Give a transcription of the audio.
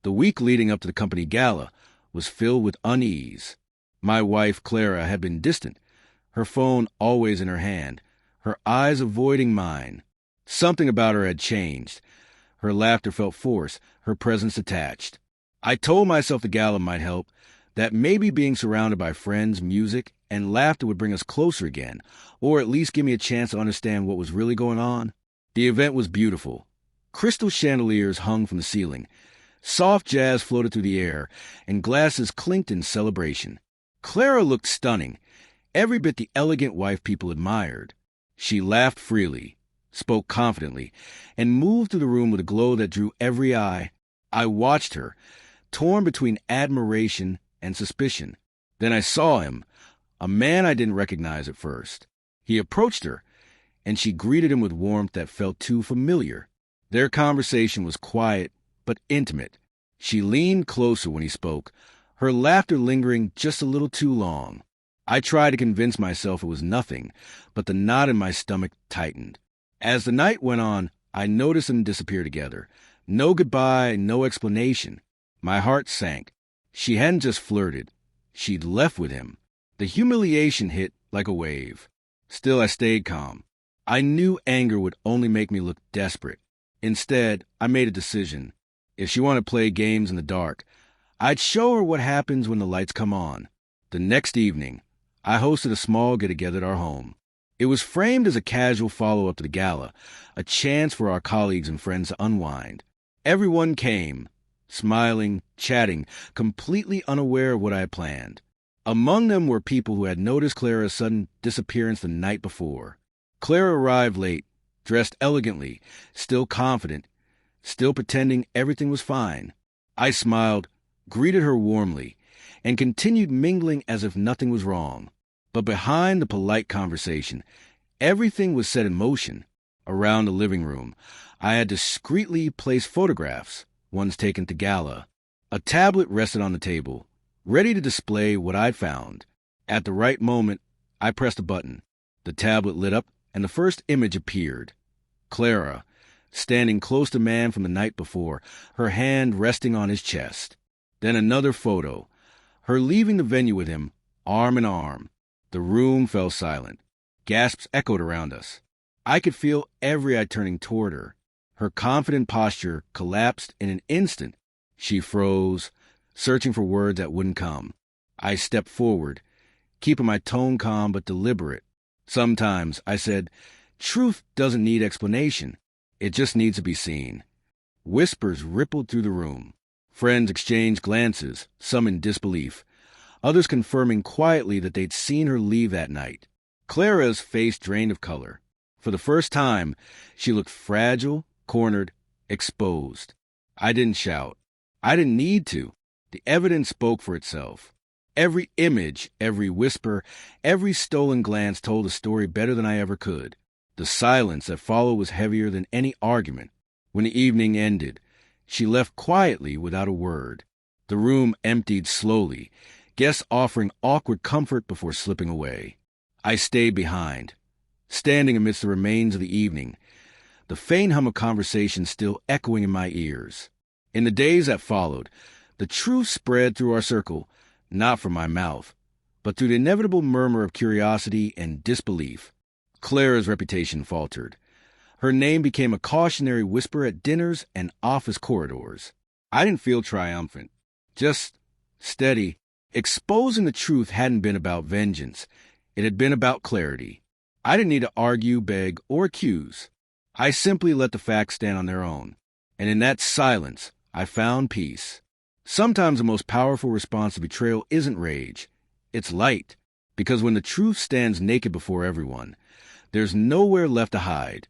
The week leading up to the company gala was filled with unease. My wife, Clara, had been distant, her phone always in her hand, her eyes avoiding mine. Something about her had changed. Her laughter felt forced, her presence detached. I told myself the gala might help, that maybe being surrounded by friends, music, and laughter would bring us closer again, or at least give me a chance to understand what was really going on. The event was beautiful. Crystal chandeliers hung from the ceiling. Soft jazz floated through the air, and glasses clinked in celebration. Clara looked stunning, every bit the elegant wife people admired. She laughed freely, spoke confidently, and moved through the room with a glow that drew every eye. I watched her, torn between admiration and suspicion. Then I saw him, a man I didn't recognize at first. He approached her, and she greeted him with warmth that felt too familiar. Their conversation was quiet but intimate. She leaned closer when he spoke, her laughter lingering just a little too long. I tried to convince myself it was nothing, but the knot in my stomach tightened. As the night went on, I noticed them disappear together. No goodbye, no explanation. My heart sank. She hadn't just flirted. She'd left with him. The humiliation hit like a wave. Still, I stayed calm. I knew anger would only make me look desperate. Instead, I made a decision. If she wanted to play games in the dark, I'd show her what happens when the lights come on. The next evening, I hosted a small get-together at our home. It was framed as a casual follow-up to the gala, a chance for our colleagues and friends to unwind. Everyone came, smiling, chatting, completely unaware of what I had planned. Among them were people who had noticed Clara's sudden disappearance the night before. Clara arrived late, dressed elegantly, still confident, still pretending everything was fine. I smiled, greeted her warmly, and continued mingling as if nothing was wrong. But behind the polite conversation, everything was set in motion. Around the living room, I had discreetly placed photographs, ones taken at the gala. A tablet rested on the table, ready to display what I'd found. At the right moment, I pressed a button. The tablet lit up, and the first image appeared. Clara, standing close to man from the night before, her hand resting on his chest. Then another photo, her leaving the venue with him, arm in arm. The room fell silent. Gasps echoed around us. I could feel every eye turning toward her. Her confident posture collapsed in an instant. She froze, searching for words that wouldn't come. I stepped forward, keeping my tone calm but deliberate. Sometimes, I said, truth doesn't need explanation. It just needs to be seen. Whispers rippled through the room. Friends exchanged glances, some in disbelief, others confirming quietly that they'd seen her leave that night. Clara's face drained of color. For the first time, she looked fragile, cornered, exposed. I didn't shout. I didn't need to. The evidence spoke for itself. Every image, every whisper, every stolen glance told a story better than I ever could. The silence that followed was heavier than any argument. When the evening ended, she left quietly without a word. The room emptied slowly, guests offering awkward comfort before slipping away. I stayed behind, standing amidst the remains of the evening, the faint hum of conversation still echoing in my ears. In the days that followed, the truth spread through our circle, not from my mouth, but through the inevitable murmur of curiosity and disbelief. Clara's reputation faltered. Her name became a cautionary whisper at dinners and office corridors. I didn't feel triumphant, just steady. Exposing the truth hadn't been about vengeance. It had been about clarity. I didn't need to argue, beg, or accuse. I simply let the facts stand on their own. And in that silence, I found peace. Sometimes the most powerful response to betrayal isn't rage. It's light. Because when the truth stands naked before everyone, there's nowhere left to hide.